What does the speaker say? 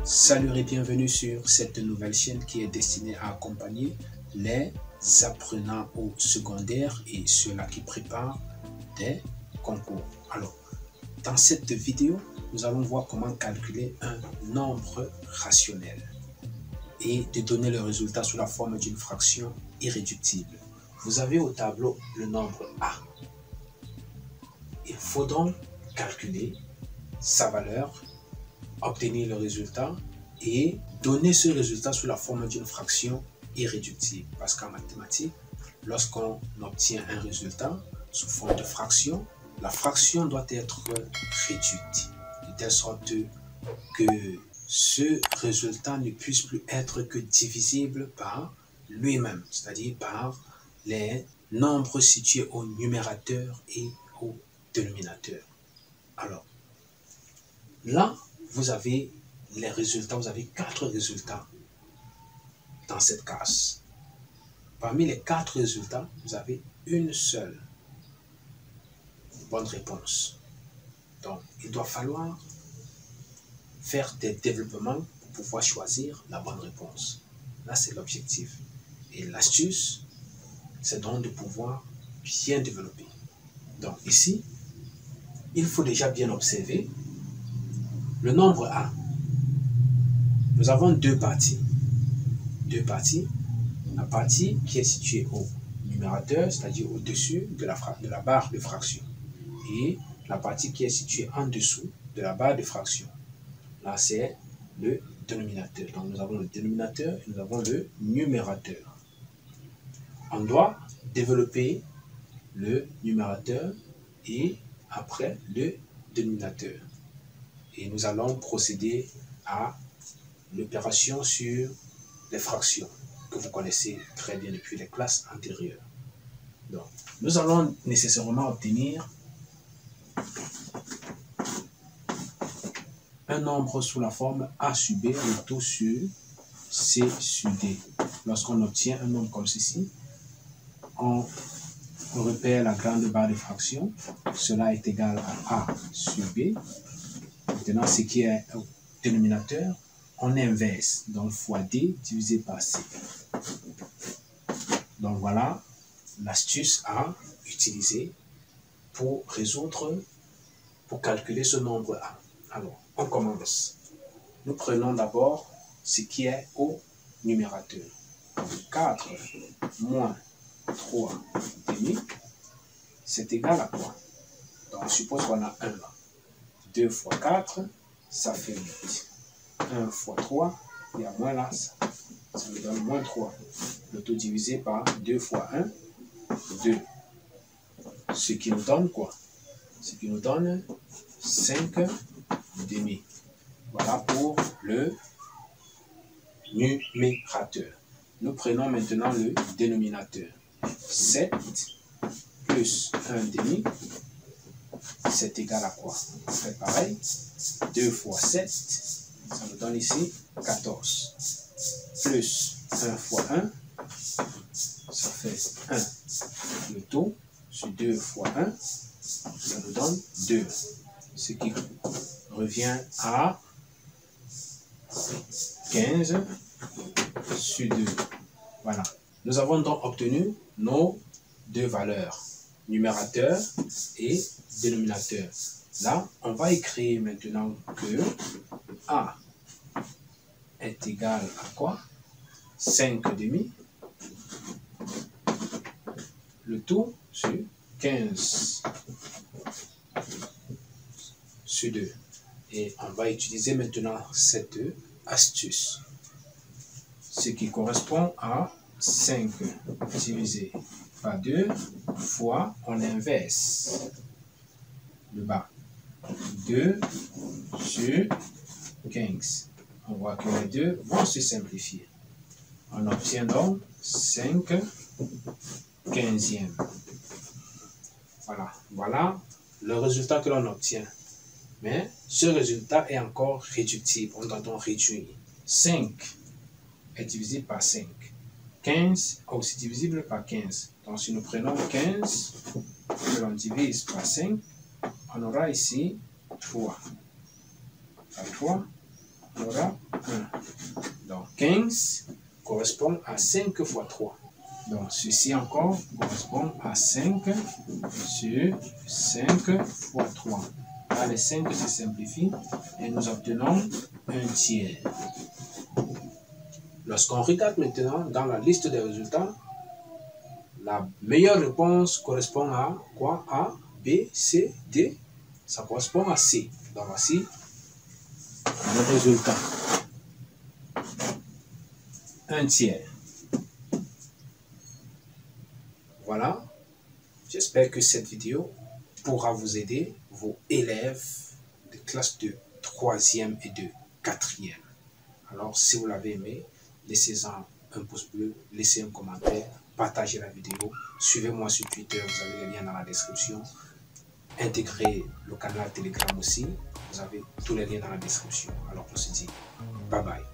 Salut et bienvenue sur cette nouvelle chaîne qui est destinée à accompagner les apprenants au secondaire et ceux-là qui préparent des concours. Alors, dans cette vidéo, nous allons voir comment calculer un nombre rationnel et de donner le résultat sous la forme d'une fraction irréductible. Vous avez au tableau le nombre A. Il faut donc calculer sa valeur, obtenir le résultat et donner ce résultat sous la forme d'une fraction irréductible. Parce qu'en mathématiques, lorsqu'on obtient un résultat sous forme de fraction, la fraction doit être réduite de telle sorte que ce résultat ne puisse plus être que divisible par lui-même, c'est-à-dire par les nombres situés au numérateur et au dénominateur. Alors, là, vous avez les résultats, vous avez 4 résultats dans cette case. Parmi les 4 résultats, vous avez une seule bonne réponse. Donc, il doit falloir faire des développements pour pouvoir choisir la bonne réponse. Là, c'est l'objectif. Et l'astuce, c'est donc de pouvoir bien développer. Donc, ici, il faut déjà bien observer le nombre A. Nous avons deux parties. Deux parties. La partie qui est située au numérateur, c'est-à-dire au-dessus de la barre de fraction. Et la partie qui est située en dessous de la barre de fraction. Là, c'est le dénominateur. Donc, nous avons le dénominateur et nous avons le numérateur. On doit développer le numérateur et après le dénominateur. Et nous allons procéder à l'opération sur les fractions que vous connaissez très bien depuis les classes antérieures. Donc, nous allons nécessairement obtenir un nombre sous la forme A sur B, le tout sur C sur D. Lorsqu'on obtient un nombre comme ceci, on repère la grande barre de fraction. Cela est égal à A sur B. Maintenant, ce qui est au dénominateur, on inverse. Donc, fois D divisé par C. Donc, voilà l'astuce à utiliser pour calculer ce nombre A. Alors, on commence. Nous prenons d'abord ce qui est au numérateur. 4 moins 3 demi, c'est égal à quoi? Donc, on suppose qu'on a 1 là. 2 fois 4, ça fait 8. 1 fois 3, il y a moins là, ça me donne moins 3. Le tout divisé par 2 fois 1, 2. Ce qui nous donne quoi? Ce qui nous donne 5 demi. Voilà pour le numérateur. Nous prenons maintenant le dénominateur. 7 plus 1 demi, c'est égal à quoi? On fait pareil. 2 fois 7, ça nous donne ici 14. Plus 1 fois 1, ça fait 1. Le tout sur 2 fois 1, ça nous donne 2. Ce qui revient à 15 sur 2. Voilà. Nous avons donc obtenu nos deux valeurs, numérateur et dénominateur. Là, on va écrire maintenant que A est égal à quoi? 5 demi. Le tout sur 15 sur 2. Et on va utiliser maintenant cette astuce. Ce qui correspond à 5 divisé par 2 fois, on inverse le bas. 2 sur 15. On voit que les deux vont se simplifier. On obtient donc 5 quinzièmes. Voilà le résultat que l'on obtient. Mais ce résultat est encore réductible. On doit donc réduire. 5 est divisible par 5. 15 est aussi divisible par 15. Donc si nous prenons 15 que l'on divise par 5, on aura ici 3. Par 3, on aura 15 correspond à 5 fois 3. Donc, ceci encore correspond à 5 sur 5 fois 3. Là, les 5 se simplifient et nous obtenons un tiers. Lorsqu'on regarde maintenant dans la liste des résultats, la meilleure réponse correspond à quoi? A, B, C, D. Ça correspond à C. Donc, voici le résultat. Un tiers. Voilà. J'espère que cette vidéo pourra vous aider, vos élèves de classe de 3e et de 4e. Alors, si vous l'avez aimé, laissez-en un pouce bleu, laissez un commentaire, partagez la vidéo, suivez-moi sur Twitter, vous avez les liens dans la description. Intégrez le canal Telegram aussi, vous avez tous les liens dans la description. Alors, on se dit bye bye.